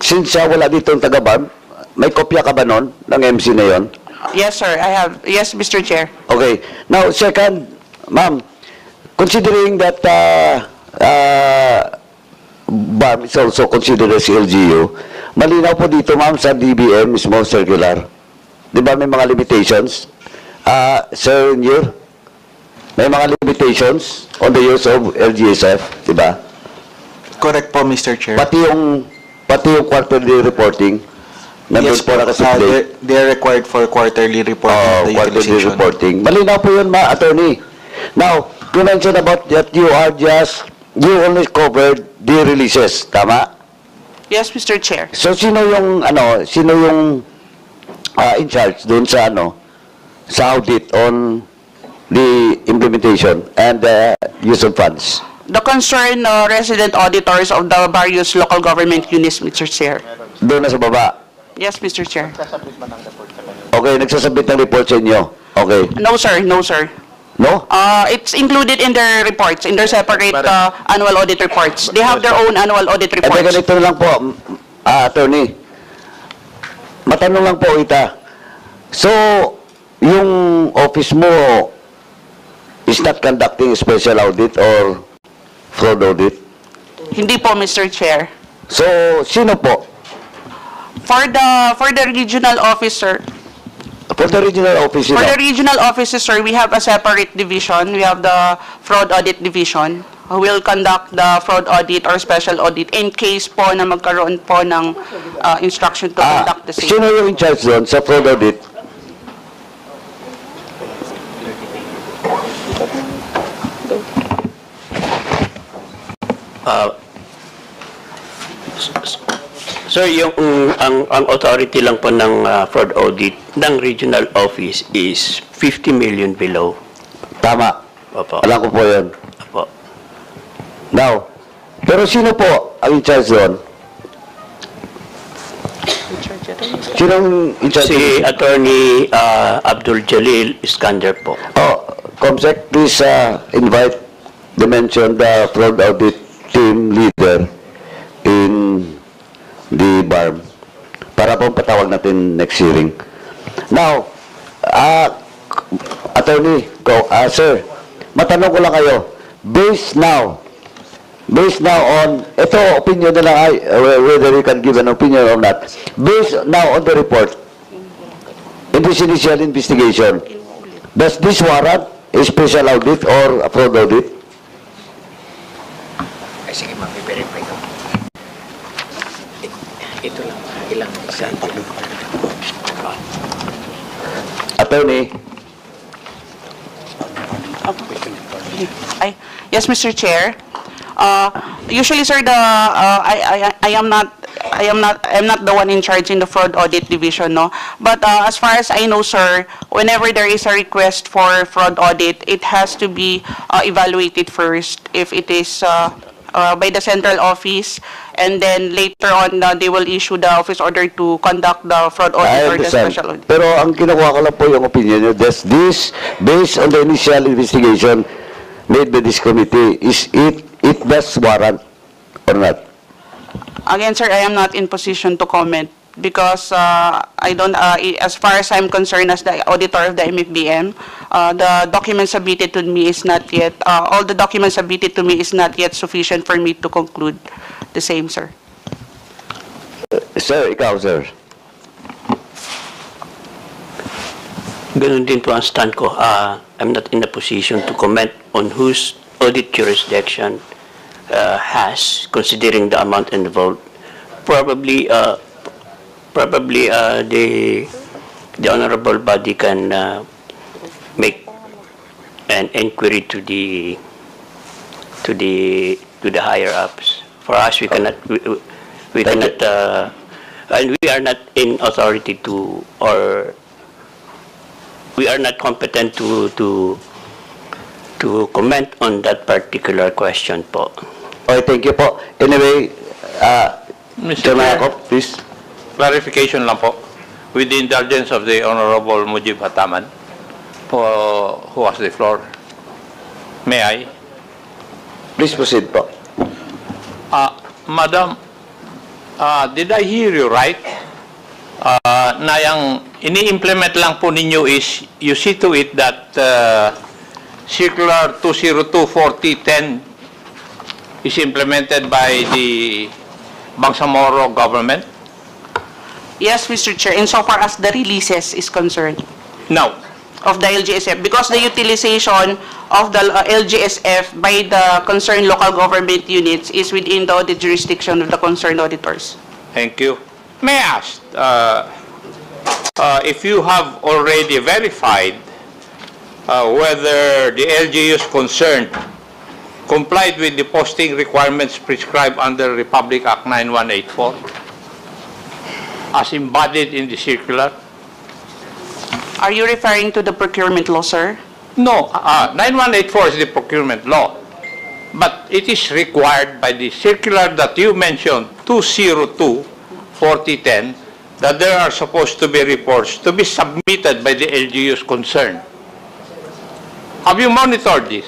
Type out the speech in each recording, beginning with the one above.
since wala dito ang taga-BARM, may kopya ka ba nun ng MC na yon? Yes, sir. I have. Yes, Mr. Chair. Okay. Now, second, ma'am, considering that BARM is also considered as LGU, malinaw po dito, ma'am, sa DBM, mismo circular. Di ba may mga limitations? Sir, may mga limitations on the use of LGSF, di ba? Correct po, Mr. Chair. Pati yung quarterly reporting, nandun Yes po po, nakasimple. they're required for quarterly reporting of the Quarterly utilization. reporting. Malinaw po yun, attorney. Now, you mentioned about that you only covered the releases, tama? Yes, Mr. Chair. So, sino yung in charge doon sa sa audit on the implementation and use of funds? The concerned resident auditors of the various local government units, Mr. Chair. Doon na sa baba. Yes, Mr. Chair. Okay, nagsasabit ng report sa inyo. Okay. No, sir. No, sir. No? It's included in their reports, in their separate annual audit reports. They have their own annual audit Eh, reports. ganito lang po, attorney. Matanong lang po kita. So, yung office mo is not conducting special audit or fraud audit? Hindi po, Mr. Chair. So, sino po? For the regional officer, For the regional office, for the regional offices, sir, we have a separate division. We have the fraud audit division who will conduct the fraud audit or special audit in case po na magkaroon po ng instruction to conduct the same. Sino yung in charge doon sa fraud audit? Sir, yung ang authority lang po ng fraud audit ng regional office is 50 million below. Tama. Opo. Alam ko po yun. Opo. Now, pero sino po ang in charge doon? Sinong in charge? Si Attorney Abdul Jalil Iskander po. Oh, Comsec, please invite the mentioned fraud audit team leader in the BARM para po patawag natin next hearing. Now, attorney, sir, matanong ko lang kayo, based now on, ito opinion na lang, whether you can give an opinion or not, based now on the report, in this initial investigation, does this warrant a special audit or a fraud audit? Ay, sige, ma'am, i-verify ko. Ito lang, ilang isa. Attorney, Yes, Mr. Chair. Usually, sir, I'm not the one in charge in the fraud audit division, no. But as far as I know, sir, whenever there is a request for fraud audit, it has to be evaluated first if it is by the central office, and then later on they will issue the office order to conduct the fraud I audit or the understand. special audit. Pero ang kinukuha ko lang po yung opinion nyo, does this, based on the initial investigation made by this committee, is it does warrant or not? Again, sir, I am not in position to comment because I don't, as far as I'm concerned as the auditor of the MFBM, the documents submitted to me is not yet, all the documents submitted to me is not yet sufficient for me to conclude the same, sir. Sir, ikaw, sir. Ganun din po ang stand ko. I'm not in a position to comment on whose audit jurisdiction has, considering the amount involved. Probably the honorable body can make an inquiry to the higher ups. For us, we cannot and we are not in authority to, or we are not competent to comment on that particular question po. Okay, thank you po. Anyway, Mr. Chairman Chair, Akop, please. clarification lang po. With the indulgence of the Honorable Mujib Hataman, who has the floor. May I? Please proceed po. Madam, did I hear you right? Na yung ini-implement lang po ninyo is you see to it that Circular 202-4010 is implemented by the Bangsamoro government? Yes, Mr. Chair, insofar as the releases is concerned Now, of the LGSF, because the utilization of the LGSF by the concerned local government units is within the audit jurisdiction of the concerned auditors. thank you. May I ask, if you have already verified whether the LGUs concerned complied with the posting requirements prescribed under Republic Act 9184 as embodied in the circular? Are you referring to the procurement law, sir? No, 9184 is the procurement law. But it is required by the circular that you mentioned, 202-4010, that there are supposed to be reports to be submitted by the LGUs concerned. Have you monitored this?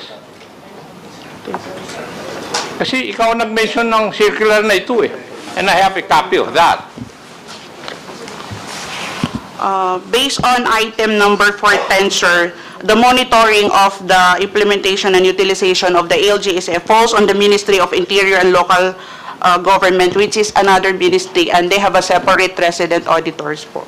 Kasi ikaw nag-mention ng circular na ito eh. And I have a copy of that. Based on item number 410, sir, the monitoring of the implementation and utilization of the LGSF falls on the Ministry of Interior and Local Government, which is another ministry, and they have a separate resident auditors po.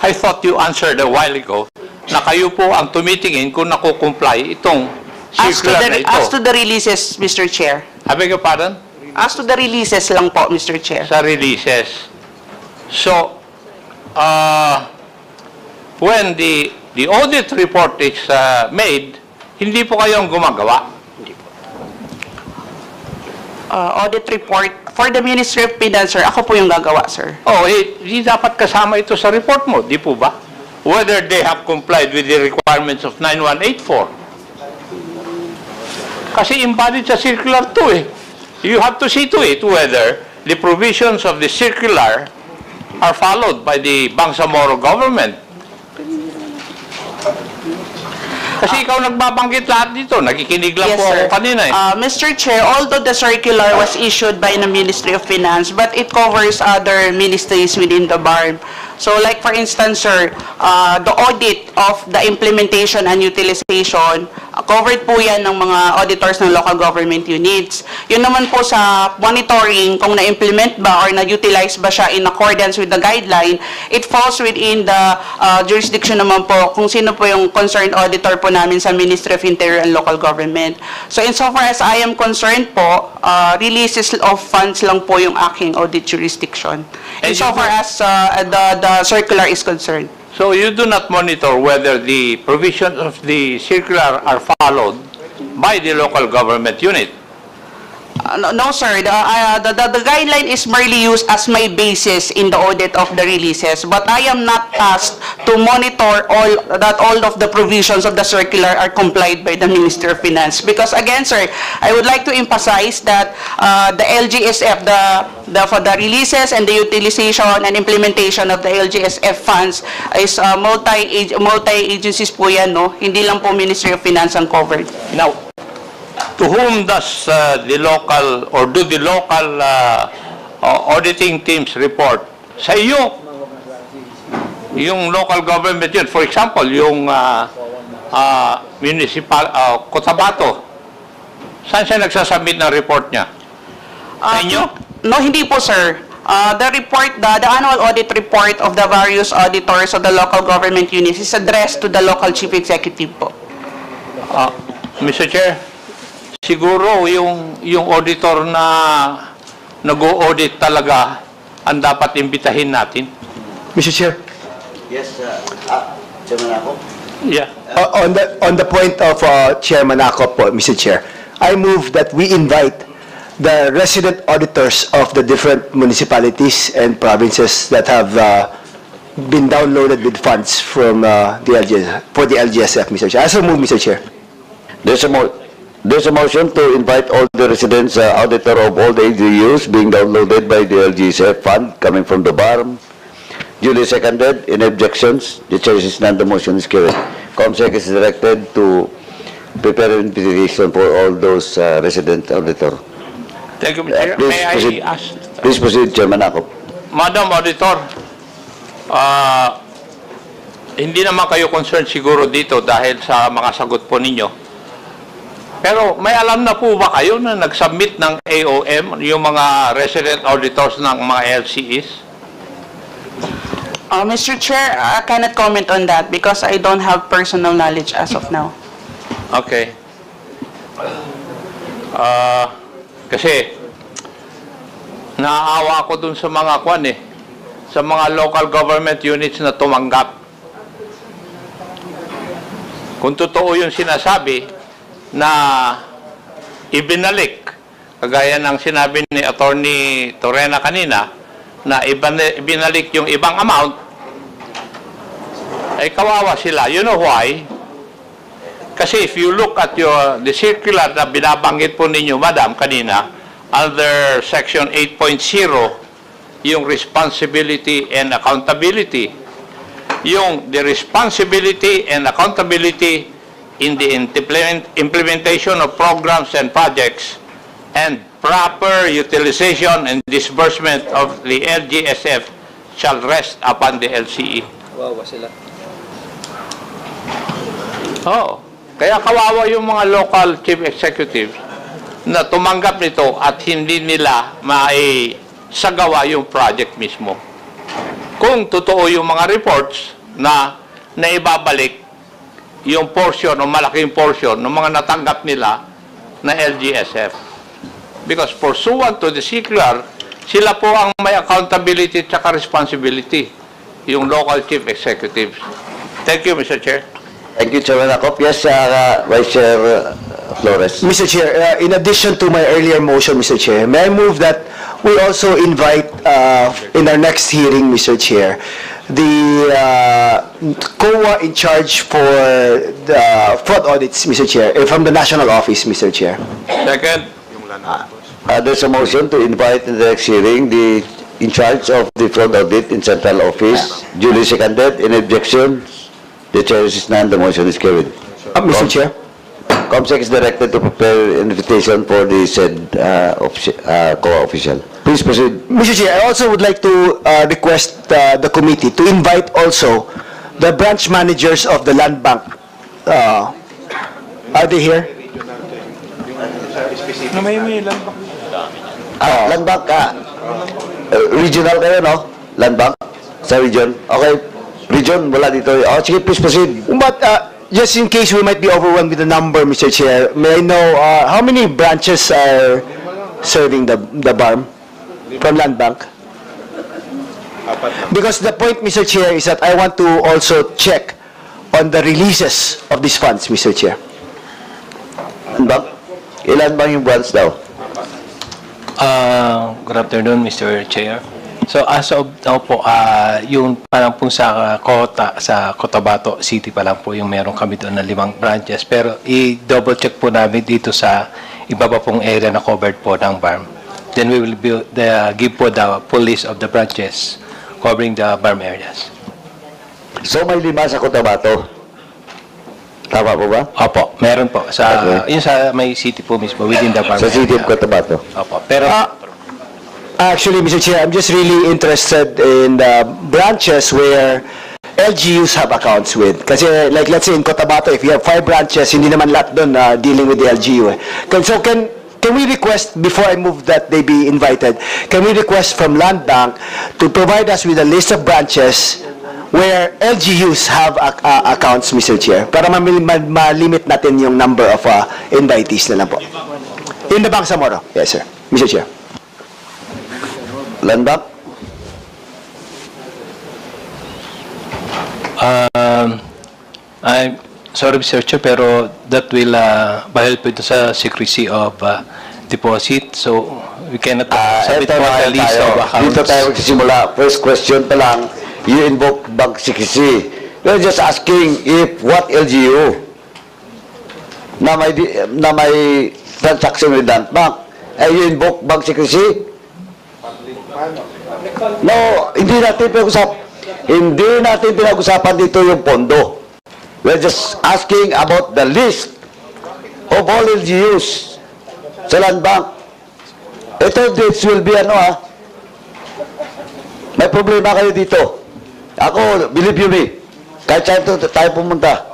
I thought you answered a while ago na kayo po ang tumitingin kung nakukomply itong circular na ito. As to the releases, Mr. Chair. I beg your pardon? As to the releases lang po, Mr. Chair. Sa releases. So, when the audit report is made, hindi po kayong gumagawa. Audit report for the Ministry of Finance, sir. Ako po yung gagawa, sir. Oh, hindi dapat kasama ito sa report mo, di po ba? Whether they have complied with the requirements of 9184. Kasi embodied sa circular 2 eh. You have to see to it whether the provisions of the circular are followed by the Bangsamoro government. Kasi ikaw nagbabanggit lahat dito. Nakikinig lang Yes, po sir. ako kanina eh. Mr. Chair, although the circular was issued by the Ministry of Finance, but it covers other ministries within the BARM. So like for instance, sir, the audit of the implementation and utilization, covered po yan ng mga auditors ng local government units. Yun naman po sa monitoring, kung na-implement ba or na-utilize ba siya in accordance with the guideline, it falls within the jurisdiction naman po kung sino po yung concerned auditor po namin sa Ministry of Interior and Local Government. So insofar as I am concerned po, releases of funds lang po yung aking audit jurisdiction. Insofar as the circular is concerned. So you do not monitor whether the provisions of the circular are followed by the local government unit. No, sir. The guideline is merely used as my basis in the audit of the releases, but I am not tasked to monitor all of the provisions of the circular are complied by the Ministry of Finance. Because again, sir, I would like to emphasize that the LGSF, for the releases and the utilization and implementation of the LGSF funds is multi-agencies po yan, no? Hindi lang po Ministry of Finance ang covered. Now, to whom does the local or do the local auditing teams report? Sa iyo, yung local government yun. For example, yung municipal, Cotabato, saan siya nagsasubmit ng report niya? Sa inyo? No, hindi po, sir. The report, the annual audit report of the various auditors of the local government units is addressed to the local chief executive po. Mr. Chair, siguro yung auditor na nag-o-audit talaga ang dapat imbitahin natin. Mr. Chair, Yes, Chairman ako. Yeah. on the point of Chairman Akop, Mr. Chair, I move that we invite the resident auditors of the different municipalities and provinces that have been downloaded with funds from the LGSF, Mr. Chair. I so move, Mr. Chair. There's a motion to invite all the residents, auditor of all the AGUs being downloaded by the LGSF fund coming from the BARM. Duly seconded. In objections, the chair is none. The motion is carried. COMSEC is directed to prepare an invitation for all those resident auditor. Thank you, Mr. Chair. Please May proceed. I ask, Please proceed, Chairman Akop. Madam Auditor, hindi naman kayo concerned siguro dito dahil sa mga sagot po ninyo. Pero may alam na po ba kayo na nag-submit ng AOM yung mga resident auditors ng mga LCEs? Mr. Chair, I cannot comment on that because I don't have personal knowledge as of now. Okay. Kasi naaawa ako dun sa mga kwan sa mga local government units na tumanggap. Kung totoo yung sinasabi na ibinalik, kagaya ng sinabi ni Attorney Torrena kanina, na ibinalik yung ibang amount, ay kawawa sila. You know why? Kasi if you look at the circular na binabanggit po ninyo, Madam, kanina, under Section 8.0, yung responsibility and accountability, the responsibility and accountability in the implementation of programs and projects and proper utilization and disbursement of the LGSF shall rest upon the LCE. Wawa sila. Oo. Kaya kawawa yung mga local chief executives na tumanggap nito at hindi nila maisagawa yung project mismo. Kung totoo yung mga reports na naibabalik yung portion o malaking portion ng mga natanggap nila na LGSF. Because pursuant to the circular, sila po ang may accountability at responsibility, yung local chief executives. Thank you, Mr. Chair. Thank you, Chairman Akop. Yes, Vice Chair Flores. Mr. Chair, in addition to my earlier motion, Mr. Chair, may I move that we also invite, in our next hearing, Mr. Chair, the COA in charge for the fraud audits, Mr. Chair, from the national office, Mr. Chair. Second. There's a motion to invite in the next hearing the in charge of the fraud audit in central office. Duly seconded. Any objections? The chair is none. The motion is carried. Mr. Chair. COMSEC is directed to prepare invitation for the said COA official. Please proceed. Mr. Chair, I also would like to request the committee to invite also the branch managers of the land bank. Are they here? Land Bank, regional kayo, no? Land Bank? Sa region? Okay. Region, wala dito. Oh, sige, please proceed. But just in case we might be overwhelmed with the number, Mr. Chair, may I know how many branches are serving the BARM from Land Bank? Because the point, Mr. Chair, is that I want to also check on the releases of these funds, Mr. Chair. Land Bank? Ilan bang yung branch daw? Good afternoon, Mr. Chair. So as of now po, yung parang po sa Cotabato City pa lang po yung meron kami doon na 5 branches. Pero i-double check po namin dito sa iba pa pong area na covered po ng BARM. Then we will give po the full list of the branches covering the BARM areas. So, may 5 sa Cotabato. Tama po ba? Opo, meron po. Yung sa may city po mismo, within the BARM Sa City of area. Cotabato. Opo, pero Actually, Mr. Chair, I'm just really interested in the branches where LGUs have accounts with. Kasi, like, let's say in Cotabato, if you have 5 branches, hindi naman lahat doon dealing with the LGU. So, can we request, before I move that they be invited, can we request from Land Bank to provide us with a list of branches where LGUs have accounts, Mr. Chair, para ma-limit natin yung number of invitees na lang po. In the Bangsamoro. Yes, sir. Mr. Chair. Land Bank? I'm sorry, Mr. Chair, pero that will violate po ito sa secrecy of deposit. So, we cannot submit Ito po na the list tayo. of accounts. Dito tayo magsisimula. First question pa lang, you invoke bank secrecy. We're just asking if what LGU na may transaction with that bank, you invoke bank secrecy? No, hindi natin pinag-usapan dito yung pondo. We're just asking about the list of all LGUs sa Land Bank. this will be may problema kayo dito. Ako, believe you me, kahit saan tayo pumunta.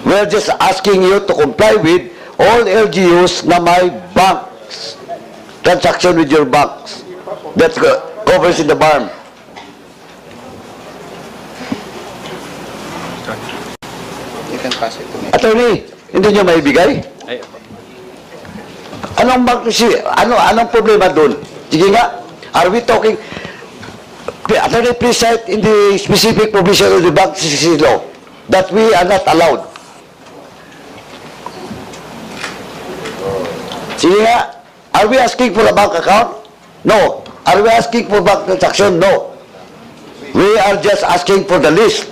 We're just asking you to comply with all LGUs na may banks, transaction with your banks. That covers in the BARM. You can pass it to me. Attorney, hindi nyo maibigay? Anong problema doon? Sige nga, are we talking, Attorney, please cite in the specific provision of the Bank Secrecy Law that we are not allowed. Sige nga, are we asking for a bank account? No. Are we asking for bank transaction? No. We are just asking for the list.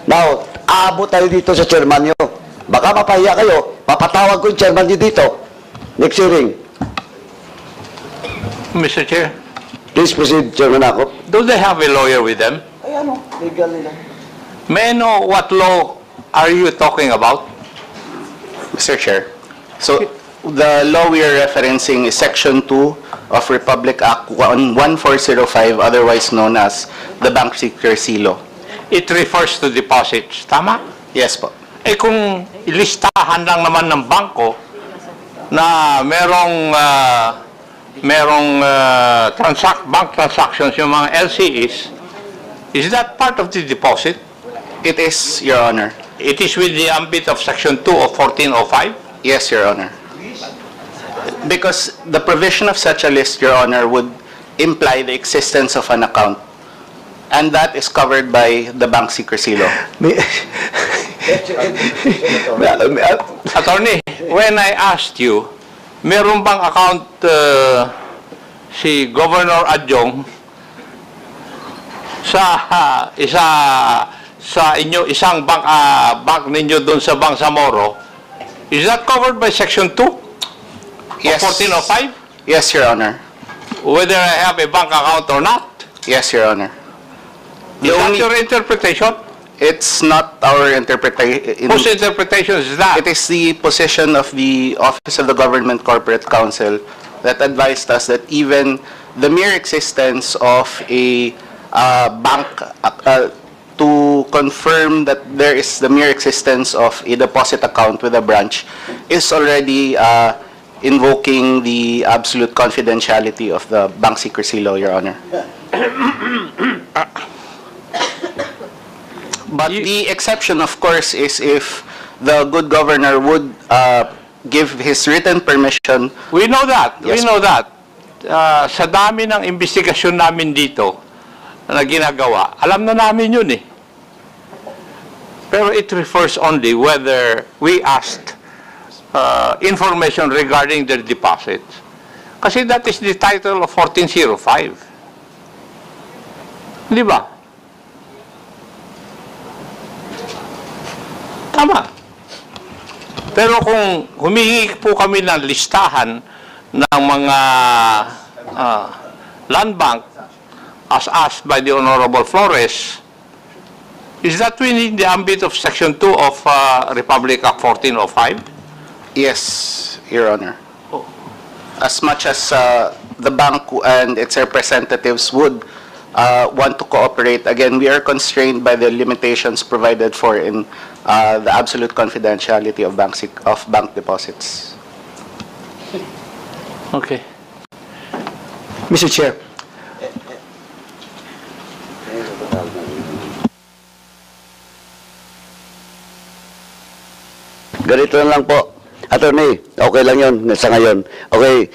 Now, aabot tayo dito sa chairman nyo. Baka mapahiya kayo, papatawag ko yung chairman nyo dito. Next hearing. Mr. Chair, Please proceed, Chairman Akop. do they have a lawyer with them? Ay, legal nila. May I know what law are you talking about? Mr. Chair, so the law we are referencing is Section 2 of Republic Act 1405, otherwise known as the Bank Secrecy Law. It refers to deposits, tama? Yes po. Eh kung ilistahan lang naman ng bangko na merong bank transactions yung mga LCEs, is that part of the deposit? It is, Your Honor. It is with the ambit of Section 2 of 1405? Yes, Your Honor. Because the provision of such a list, Your Honor, would imply the existence of an account. And that is covered by the Bank Secrecy Law. Attorney, when I asked you, meron bang account si Governor Adjong sa isang bank ninyo doon sa Bangsamoro, is that covered by Section 2 Yes. of 1405? Yes, Your Honor. Whether I have a bank account or not? Yes, Your Honor. Is that your interpretation? It's not our interpretation. Whose interpretation is that? It is the position of the Office of the Government Corporate Counsel that advised us that even the mere existence of a bank to confirm that there is the mere existence of a deposit account with a branch is already invoking the absolute confidentiality of the Bank Secrecy Law, Your Honor. But the exception, of course, is if the good governor would give his written permission. We know that. Yes, We know that. Sa dami ng investigasyon namin dito na ginagawa, alam na namin yun eh. Pero it refers only whether we asked information regarding their deposits. Kasi that is the title of 1405. Di ba? Tama. Pero kung humingi po kami ng listahan ng mga land bank as asked by the Honorable Flores, is that within the ambit of Section 2 of Republic Act 1405? Yes, Your Honor. As much as the bank and its representatives would want to cooperate, again, we are constrained by the limitations provided for in the absolute confidentiality of bank deposits. Okay. Mr. Chair, Ganito na lang po. Attorney, okay lang yun sa ngayon. Okay.